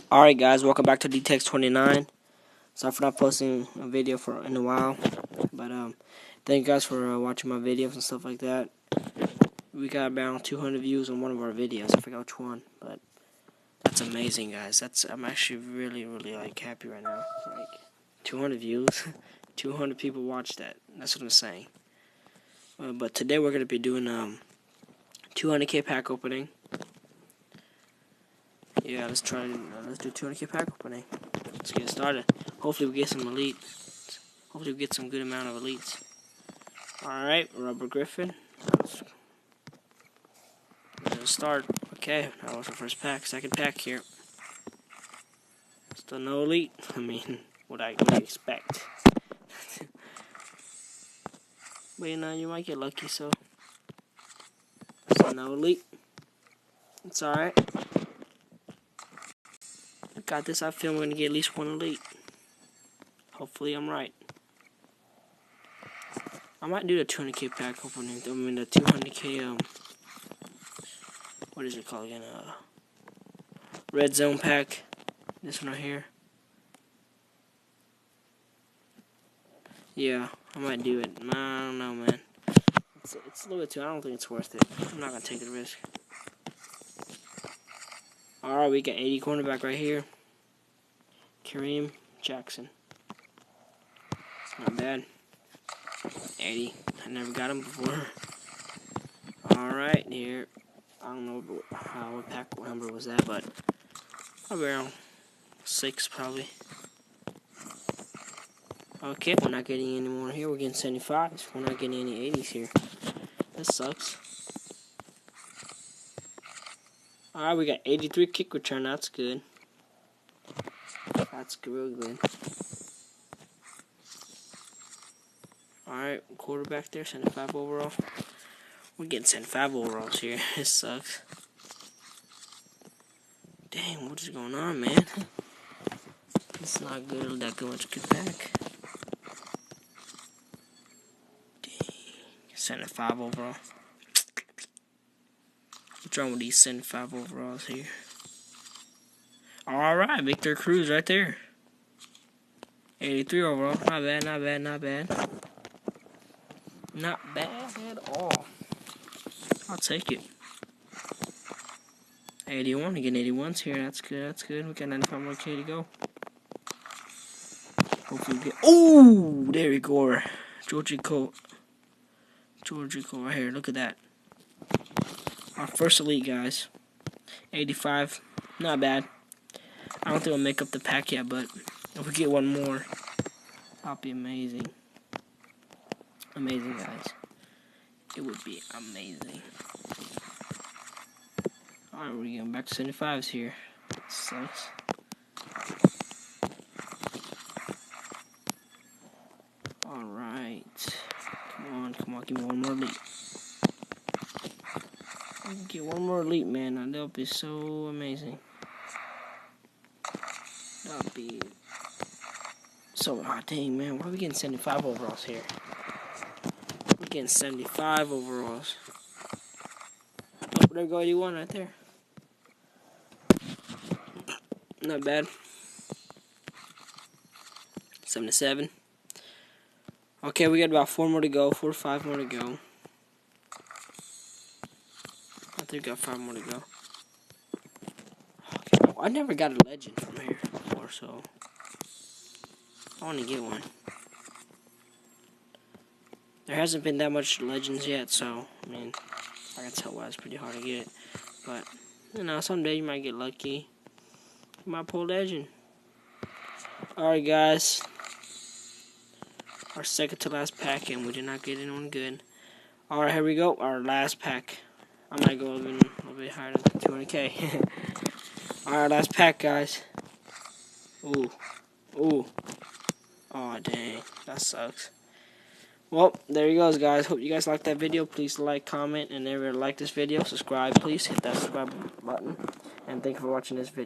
Alright guys, welcome back to DTX29. Sorry for not posting a video in a while, but thank you guys for watching my videos and stuff like that. We got around 200 views on one of our videos. I forgot which one, but that's amazing, guys. I'm actually really like happy right now. Like 200 views, 200 people watched that. That's what I'm saying. But today we're gonna be doing 200k pack opening. Yeah, let's do 200k pack opening. Let's get started. Hopefully we get some elites. Hopefully we get some good amount of elites. Alright, Rubber Griffin. Let's start. Okay, that was the first pack. Second pack here. Still no elite. I mean, what do you expect? But you know, you might get lucky, so. Still no elite. It's alright. Got this. I feel I'm going to get at least one elite. Hopefully I'm right. I might do the 200k pack opening. I mean the 200k, what is it called again? Red zone pack. This one right here. Yeah, I might do it. I don't know, man. It's a little bit too. I don't think it's worth it. I'm not going to take the risk. Alright, we got 80 cornerback right here. Kareem Jackson. Not bad. 80. I never got him before. Alright, here. I don't know what pack number was that, but probably around 6, probably. Okay, we're not getting any more here. We're getting 75s. We're not getting any 80s here. That sucks. Alright, we got 83 kick return. That's good. That's real good. Alright, quarterback there, 75 overall. We're getting 75 overalls here. This sucks. Dang, what is going on, man? It's not good. That much good back. Dang, 75 overall. What's wrong with these 75 overalls here? Alright, Victor Cruz right there. 83 overall. Not bad, not bad, not bad. Not bad at all. I'll take it. 81, we getting 81s here. That's good, that's good. We got 95 more K to go. Hopefully we get. Oh, there we go. Georgico right here. Look at that. Our first elite, guys. 85. Not bad. I don't think we'll make up the pack yet, but if we get one more, that'll be amazing. Amazing, guys. It would be amazing. Alright, we're getting back to 75s here. Sucks. Alright. Come on, give me one more elite. I can get one more elite, man. That'll be so amazing. That'll be so dang, man. Why are we getting 75 overalls here? We're getting 75 overalls. Oh, there we go, 81 right there. Not bad. 77. Okay, we got about 4 more to go. 4 or 5 more to go. I think we got 5 more to go. Okay, I never got a legend from here before, so I want to get one. There hasn't been that much legends yet, so I mean, I can tell why it's pretty hard to get it. But you know, someday you might get lucky. You might pull a legend. Alright, guys. Our second to last pack, and we did not get anyone good. Alright, here we go. Our last pack. I might go even a little bit higher than 200k. Alright, last pack, guys. Ooh. Ooh. Oh, dang. That sucks. Well, there you goes, guys. Hope you guys liked that video. Please like, comment, and if you like this video, subscribe. Please hit that subscribe button. And thank you for watching this video.